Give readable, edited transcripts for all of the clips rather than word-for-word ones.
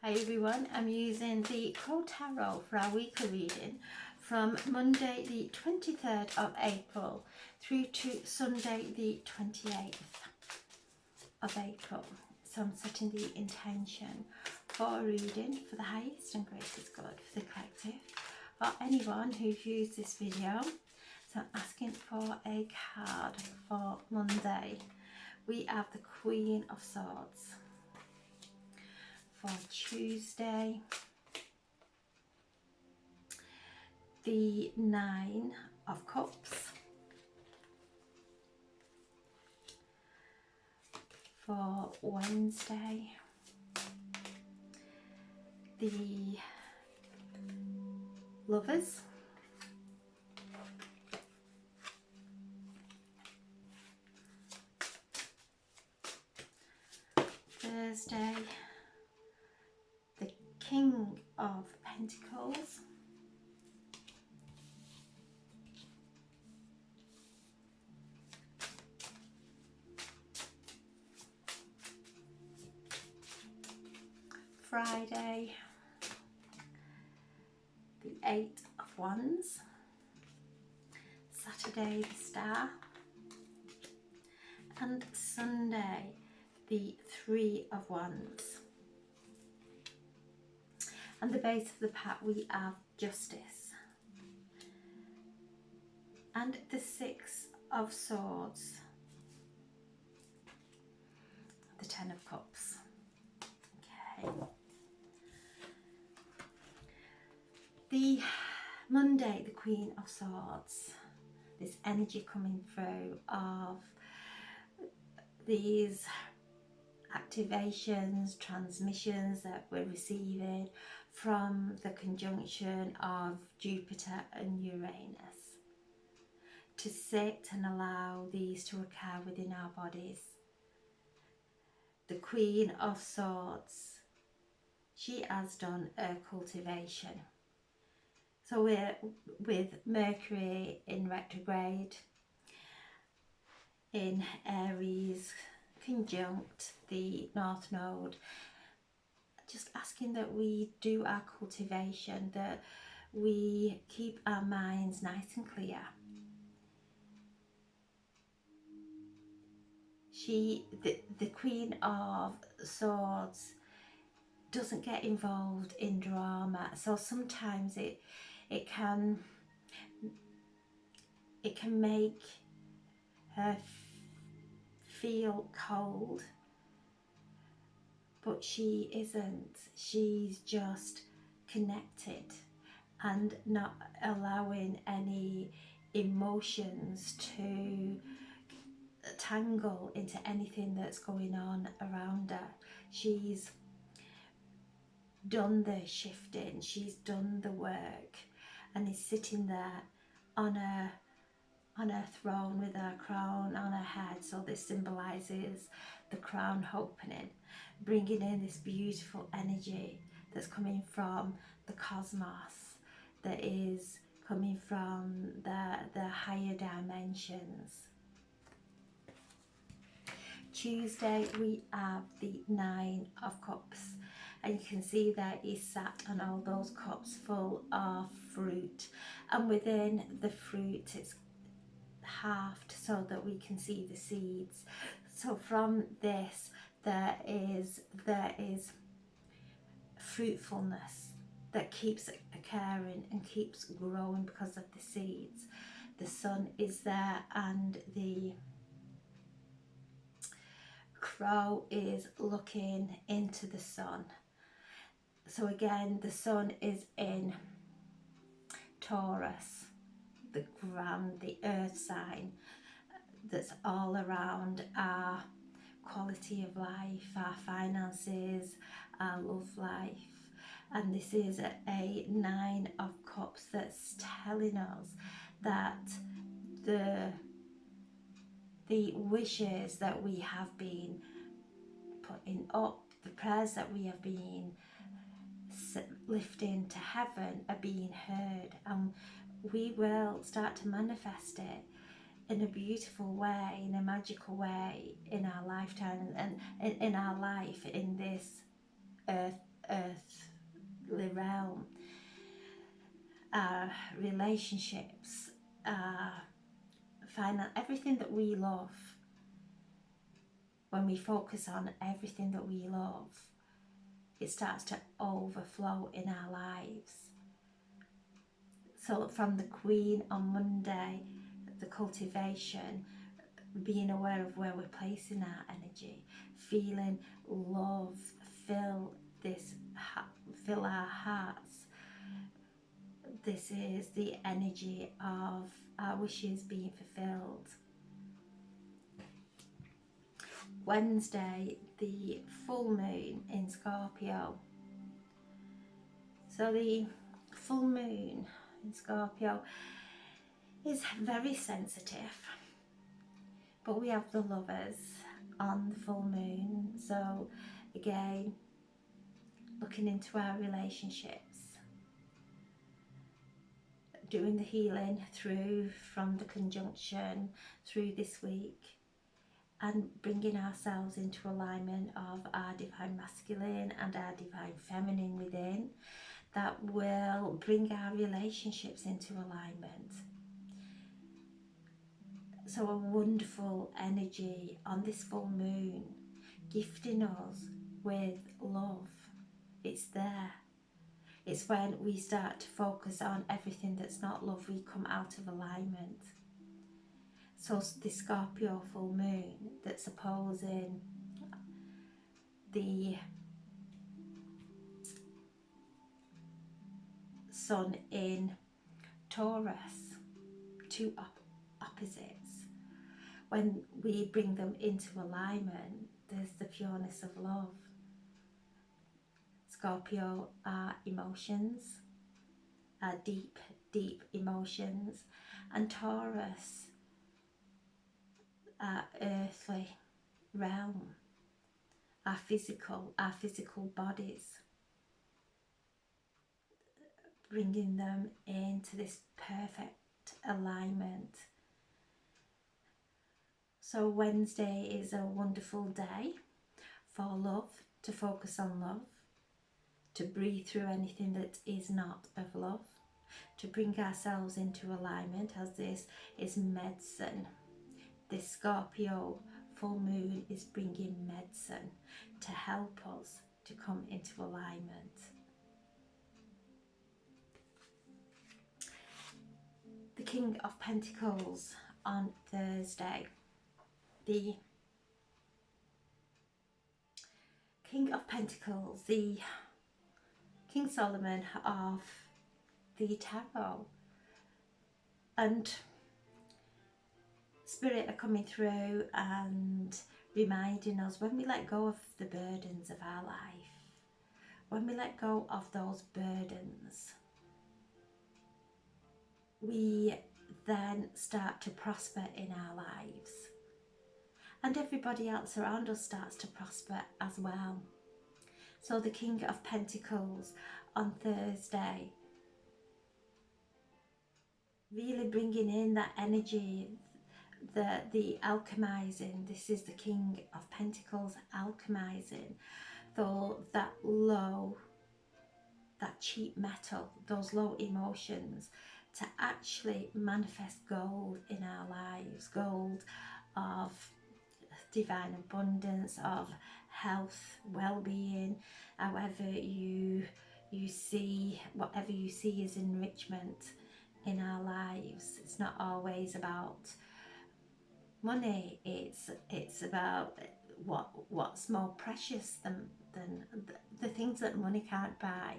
Hi everyone, I'm using the Crow Tarot for our weekly reading from Monday the 23rd of April through to Sunday the 28th of April. So I'm setting the intention for a reading for the highest and greatest good for the collective or anyone who views this video. So I'm asking for a card for Monday. We have the Queen of Swords. For Tuesday, the Nine of Cups. For Wednesday, the Lovers. Thursday, the King of Pentacles. Friday, the Eight of Wands. Saturday, the Star. And Sunday, the Three of Wands. And the base of the pack we have Justice. And the Six of Swords. The Ten of Cups. Okay. The Monday, the Queen of Swords. This energy coming through of these activations, transmissions that we're receiving from the conjunction of Jupiter and Uranus, to sit and allow these to occur within our bodies. The Queen of Swords, she has done her cultivation. So we're with Mercury in retrograde in Aries, conjunct the North Node, just asking that we do our cultivation, that we keep our minds nice and clear. The Queen of Swords doesn't get involved in drama, so sometimes it can make her feel cold, but she isn't. She's just connected and not allowing any emotions to tangle into anything that's going on around her. She's done the shifting, she's done the work, and is sitting there on her throne with her crown on her head. So this symbolises the crown opening, bringing in this beautiful energy that's coming from the cosmos, that is coming from the higher dimensions. Tuesday we have the Nine of Cups, and you can see that he's sat on all those cups full of fruit, and within the fruit it's halved so that we can see the seeds. So from this there is fruitfulness that keeps occurring and keeps growing because of the seeds. The sun is there and the crow is looking into the sun. So again, the sun is in Taurus, the earth sign that's all around our quality of life, our finances, our love life. And this is a Nine of Cups that's telling us that the wishes that we have been putting up, the prayers that we have been lifting to heaven are being heard, and we will start to manifest it in a beautiful way, in a magical way in our lifetime and in our life in this earth our relationships, finance, everything that we love. When we focus on everything that we love, it starts to overflow in our lives. So from the Queen on Monday, the cultivation, being aware of where we're placing our energy, feeling love fill our hearts. This is the energy of our wishes being fulfilled. Wednesday, the full moon in Scorpio. So the full moon in Scorpio is very sensitive, but we have the Lovers on the full moon. So again, looking into our relationships, doing the healing through from the conjunction through this week, and bringing ourselves into alignment of our divine masculine and our divine feminine within, that will bring our relationships into alignment. So a wonderful energy on this full moon, gifting us with love. It's there. It's when we start to focus on everything that's not love, we come out of alignment. So the Scorpio full moon that's opposing the sun in Taurus, two opposites. When we bring them into alignment, there's the pureness of love. Scorpio are emotions, are deep, deep emotions, and Taurus are earthly realm, our physical bodies, bringing them into this perfect alignment. So Wednesday is a wonderful day for love, to focus on love, to breathe through anything that is not of love, to bring ourselves into alignment, as this is medicine. This Scorpio full moon is bringing medicine to help us to come into alignment. The King of Pentacles on Thursday. The King of Pentacles, the King Solomon of the Tarot, and Spirit are coming through and reminding us, when we let go of the burdens of our life, when we let go of those burdens, we then start to prosper in our lives, and everybody else around us starts to prosper as well. So the King of Pentacles on Thursday, really bringing in that energy, the alchemizing. This is the King of Pentacles alchemizing, though that low, that cheap metal, those low emotions, to actually manifest gold in our lives, gold of divine abundance, of health, well-being, however you see, whatever you see as enrichment in our lives. It's not always about money, it's about what's more precious than the things that money can't buy.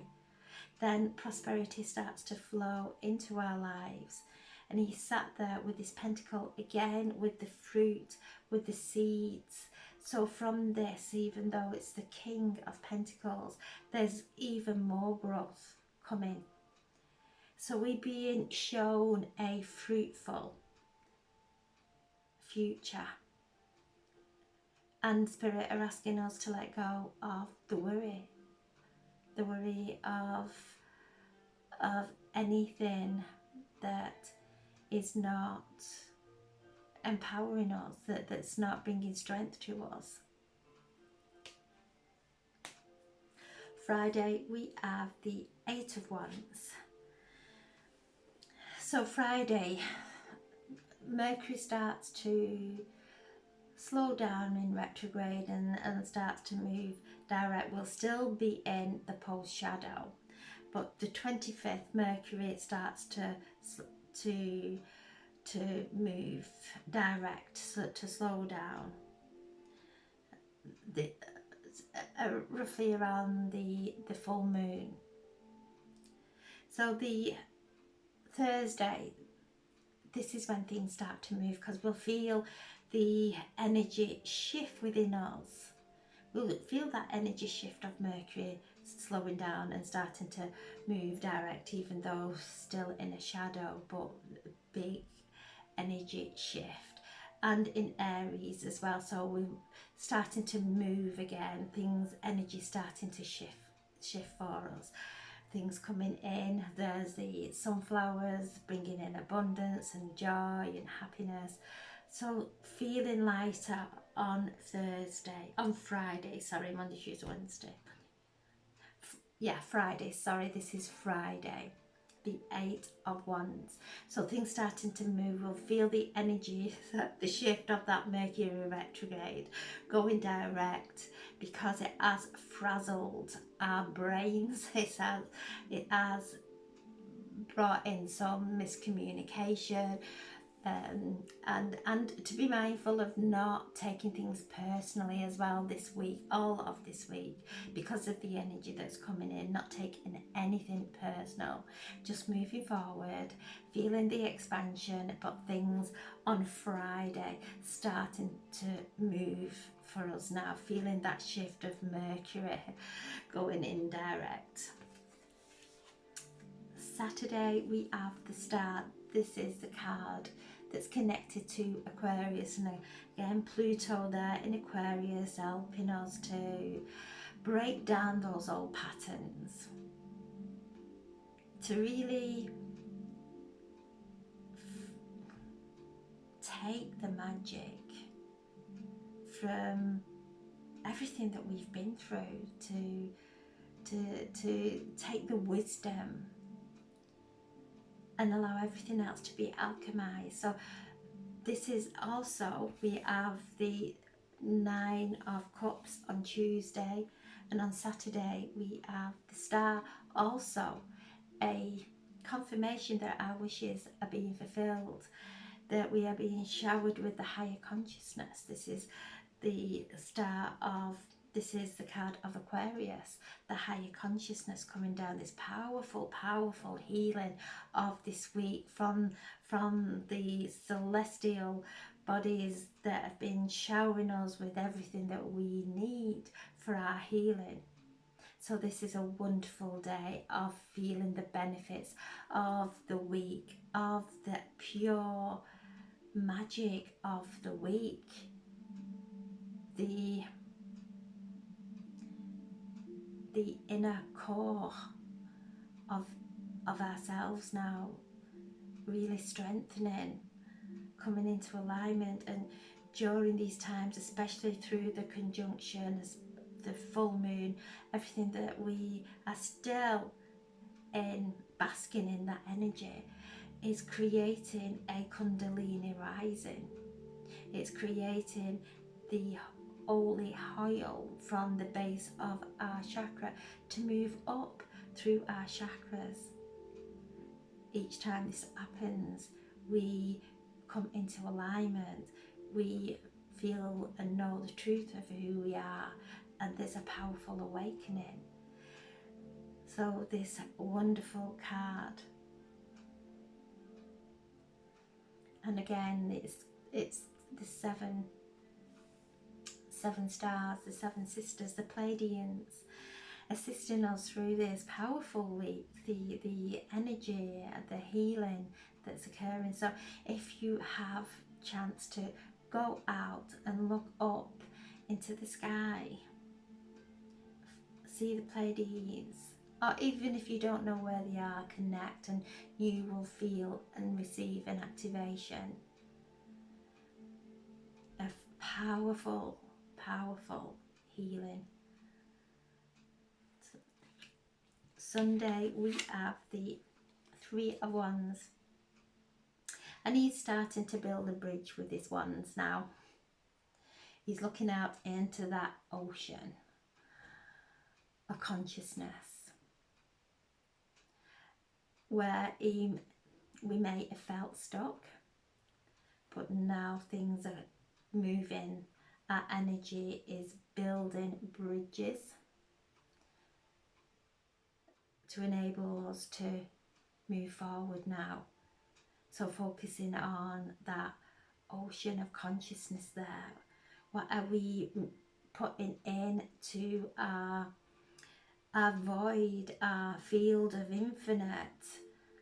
Then prosperity starts to flow into our lives, and he sat there with his pentacle again, with the fruit, with the seeds. So from this, even though it's the King of Pentacles, there's even more growth coming. So we're being shown a fruitful future, and Spirit are asking us to let go of the worry of anything that is not empowering us, that's not bringing strength to us. Friday we have the Eight of Wands, So Friday, Mercury starts to slow down in retrograde and starts to move direct. We'll still be in the pole shadow, but the 25th Mercury starts to move direct, so to slow down. Roughly around the full moon. So the Thursday, this is when things start to move, because we'll feel the energy shift within us. We'll feel that energy shift of Mercury slowing down and starting to move direct, even though still in a shadow, but big energy shift. And in Aries as well, so we're starting to move again, things, energy starting to shift for us, things coming in. There's the sunflowers bringing in abundance and joy and happiness. So feeling lighter on Friday, sorry, Monday, Tuesday, Wednesday. Yeah, Friday, sorry, this is Friday, the 8 of Wands. So things starting to move. We'll feel the energy, the shift of that Mercury retrograde going direct, because it has frazzled our brains. It has brought in some miscommunication, and to be mindful of not taking things personally as well this week, all of this week, because of the energy that's coming in, not taking anything personal, just moving forward, feeling the expansion, but things on Friday starting to move for us now, feeling that shift of Mercury going in direct. Saturday we have the Star. This is the card that's connected to Aquarius, and again Pluto there in Aquarius, helping us to break down those old patterns, to really take the magic from everything that we've been through, to take the wisdom and allow everything else to be alchemized. So this is also, we have the 9 of Cups on Tuesday, and on Saturday we have the Star, also a confirmation that our wishes are being fulfilled, that we are being showered with the higher consciousness. This is the Star of, this is the card of Aquarius, the higher consciousness coming down, this powerful, powerful healing of this week from the celestial bodies that have been showering us with everything that we need for our healing. So this is a wonderful day of feeling the benefits of the week, of the pure magic of the week, the inner core of ourselves now really strengthening, coming into alignment. And during these times, especially through the conjunctions, the full moon, everything, that we are still in basking in that energy, is creating a Kundalini rising. It's creating the holy oil from the base of our chakra to move up through our chakras. Each time this happens, we come into alignment, we feel and know the truth of who we are, and there's a powerful awakening. So this wonderful card, and again it's the seven stars, the 7 sisters, the Pleiadians, assisting us through this powerful week, the energy, the healing that's occurring. So if you have chance to go out and look up into the sky, see the Pleiades, or even if you don't know where they are, connect, and you will feel and receive an activation of powerful, powerful healing. Sunday we have the 3 of Wands, And he's starting to build a bridge with his wands now. He's looking out into that ocean of consciousness where we may have felt stuck, but now things are moving. Our energy is building bridges to enable us to move forward now. So focusing on that ocean of consciousness there. What are we putting into our void, our field of infinite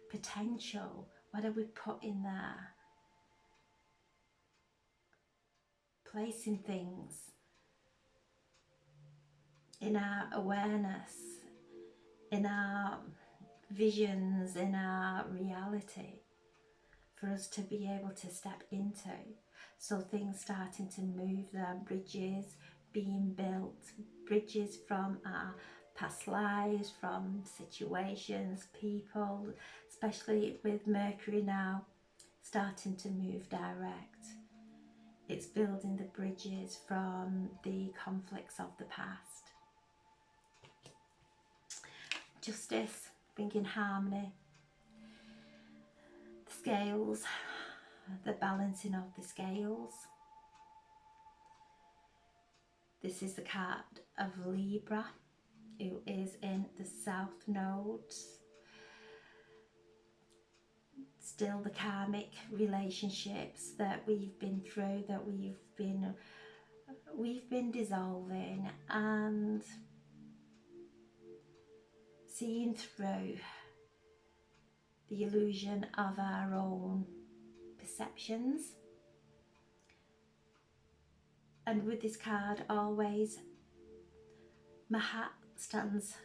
potential? What are we putting there? Placing things in our awareness, in our visions, in our reality, for us to be able to step into. So things starting to move there, bridges being built, bridges from our past lives, from situations, people, especially with Mercury now starting to move direct. It's building the bridges from the conflicts of the past. Justice, bringing harmony. The scales, the balancing of the scales. This is the card of Libra, who is in the South Node. Still the karmic relationships that we've been through, that we've been dissolving and seeing through the illusion of our own perceptions. And with this card, always Mahat stands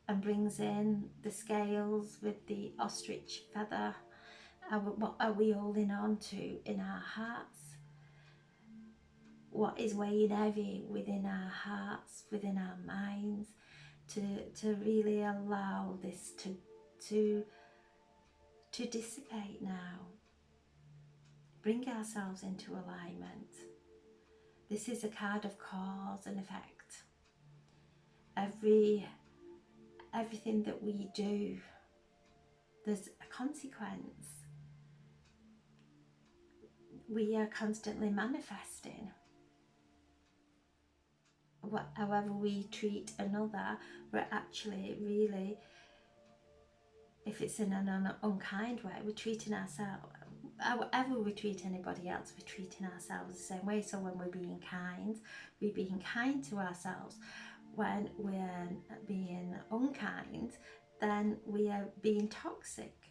and brings in the scales with the ostrich feather. What are we holding on to in our hearts? What is weighing heavy within our hearts, within our minds, to really allow this to dissipate now. Bring ourselves into alignment. This is a card of cause and effect. Everything that we do, there's a consequence. We are constantly manifesting. However we treat another, we're actually really, if it's in an unkind way, we're treating ourselves. However we treat anybody else, we're treating ourselves the same way. So when we're being kind to ourselves. When we're being unkind, then we are being toxic.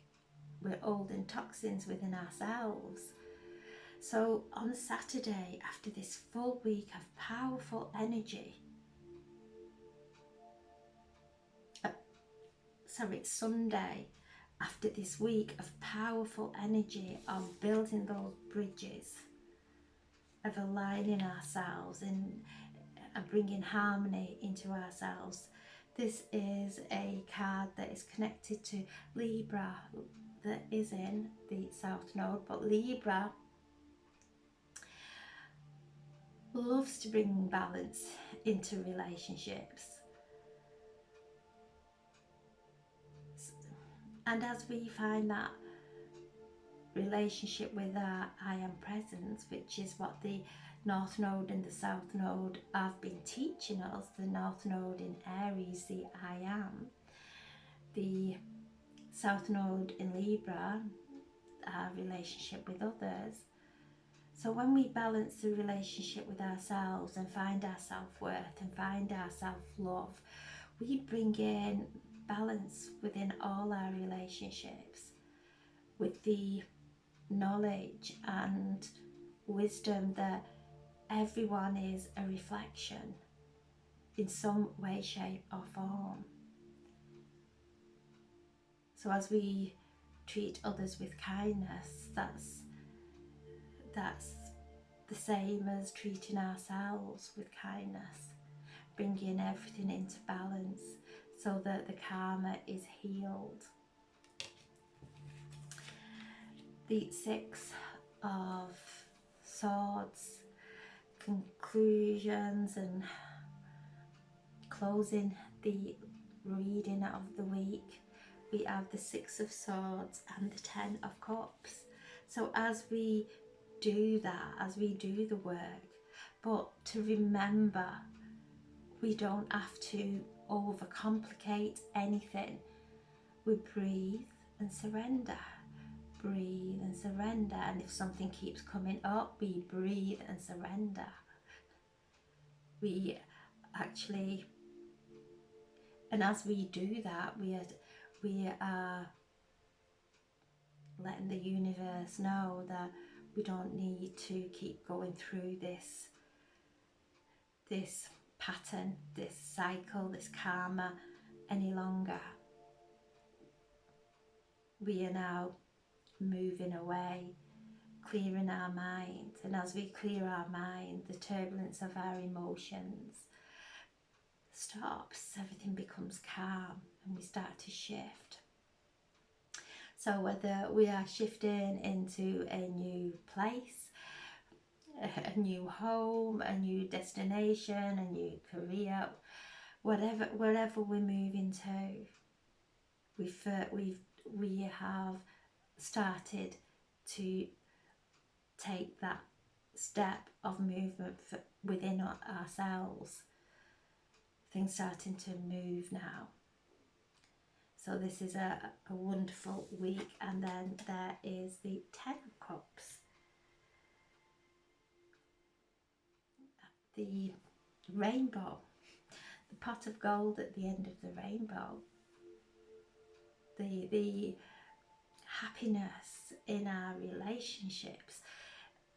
We're holding toxins within ourselves. So on Saturday, after this full week of powerful energy, Sunday, after this week of powerful energy of building those bridges, of aligning ourselves and bringing harmony into ourselves. This is a card that is connected to Libra, that is in the South Node, but Libra loves to bring balance into relationships. And as we find that relationship with our I am presence, which is what the North Node and the South Node have been teaching us, the North Node in Aries, the I am, the South Node in Libra, our relationship with others. So when we balance the relationship with ourselves and find our self-worth and find our self-love, we bring in balance within all our relationships with the knowledge and wisdom that everyone is a reflection in some way, shape or form. So as we treat others with kindness, that's the same as treating ourselves with kindness, bringing everything into balance so that the karma is healed. the Six of Swords, conclusions and closing the reading of the week. We have the Six of Swords and the Ten of Cups. So as we do that, as we do the work, but to remember, we don't have to overcomplicate anything. We breathe and surrender. Breathe and surrender. And if something keeps coming up, we breathe and surrender. We actually, and as we do that, we are letting the universe know that we don't need to keep going through this pattern, this cycle, this karma any longer. We are now moving away, clearing our mind, and as we clear our mind, the turbulence of our emotions stops, everything becomes calm, and we start to shift. So whether we are shifting into a new place, a new home, a new destination, a new career, wherever we're moving to, we have started to take that step of movement within ourselves. Things starting to move now. So this is a wonderful week. And then there is the Ten of Cups. The rainbow. The pot of gold at the end of the rainbow. The happiness in our relationships.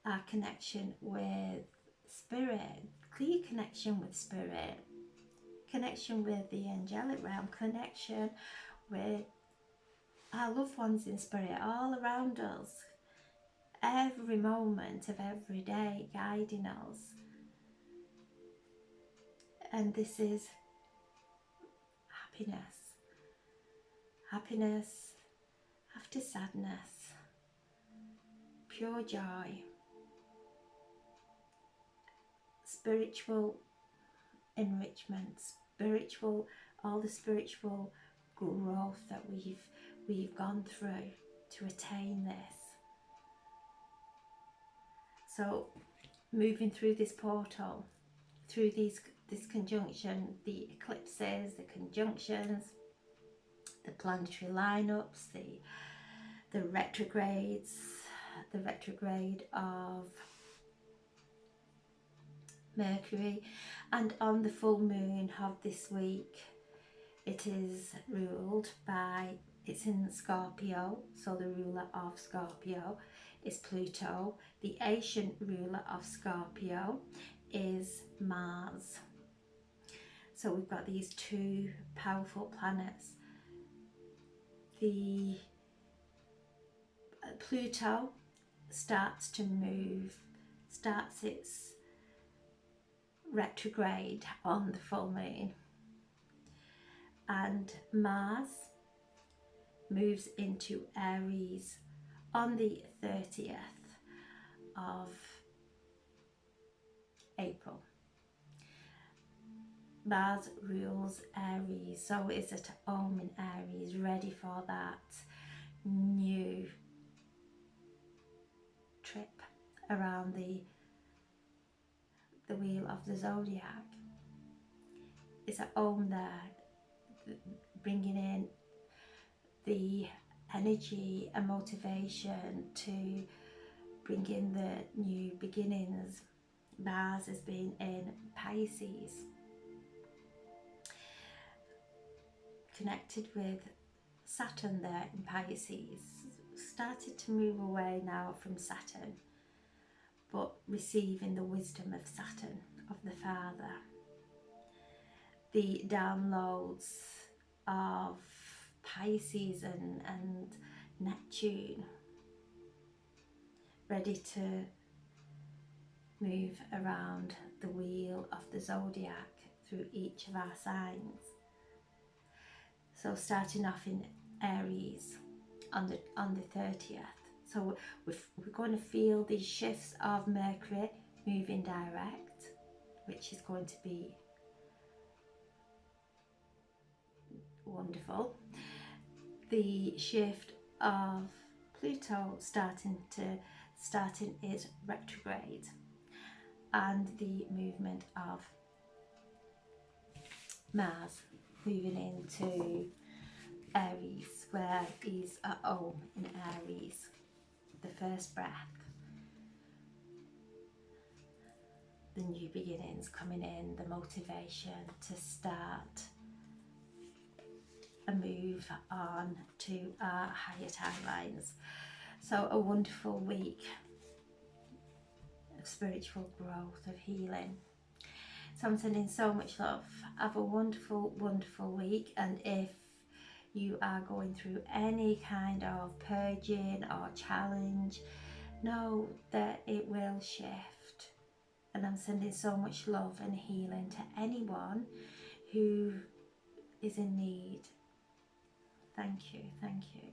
Our connection with spirit. Clear connection with spirit. Connection with the angelic realm. Connection with our loved ones in spirit all around us, every moment of every day guiding us. And this is happiness. Happiness after sadness, pure joy, spiritual enrichment, all the spiritual growth that we've gone through to attain this. So moving through this portal, through this conjunction, the eclipses, the conjunctions, the planetary lineups, the retrogrades, the retrograde of Mercury, and on the full moon of this week, it is ruled by, it's in Scorpio, so the ruler of Scorpio is Pluto. The ancient ruler of Scorpio is Mars. So we've got these two powerful planets. The Pluto starts to move, starts its retrograde on the full moon, and Mars moves into Aries on the 30th of April. Mars rules Aries, so is at home in Aries, ready for that new trip around the wheel of the zodiac. It's at home there, bringing in the energy and motivation to bring in the new beginnings. Mars has been in Pisces, connected with Saturn there in Pisces, started to move away now from Saturn, but receiving the wisdom of Saturn, of the Father. The downloads of Pisces and Neptune, ready to move around the wheel of the zodiac through each of our signs. So starting off in Aries on the 30th, So we're going to feel these shifts of Mercury moving direct, which is going to be wonderful. The shift of Pluto starting is retrograde, and the movement of Mars moving into Aries, where he's at home in Aries, the first breath, the new beginnings coming in, the motivation to start a move on to our higher timelines. So a wonderful week of spiritual growth, of healing. So I'm sending so much love. Have a wonderful, wonderful week. And if you are going through any kind of purging or challenge, know that it will shift. And I'm sending so much love and healing to anyone who is in need. Thank you, thank you.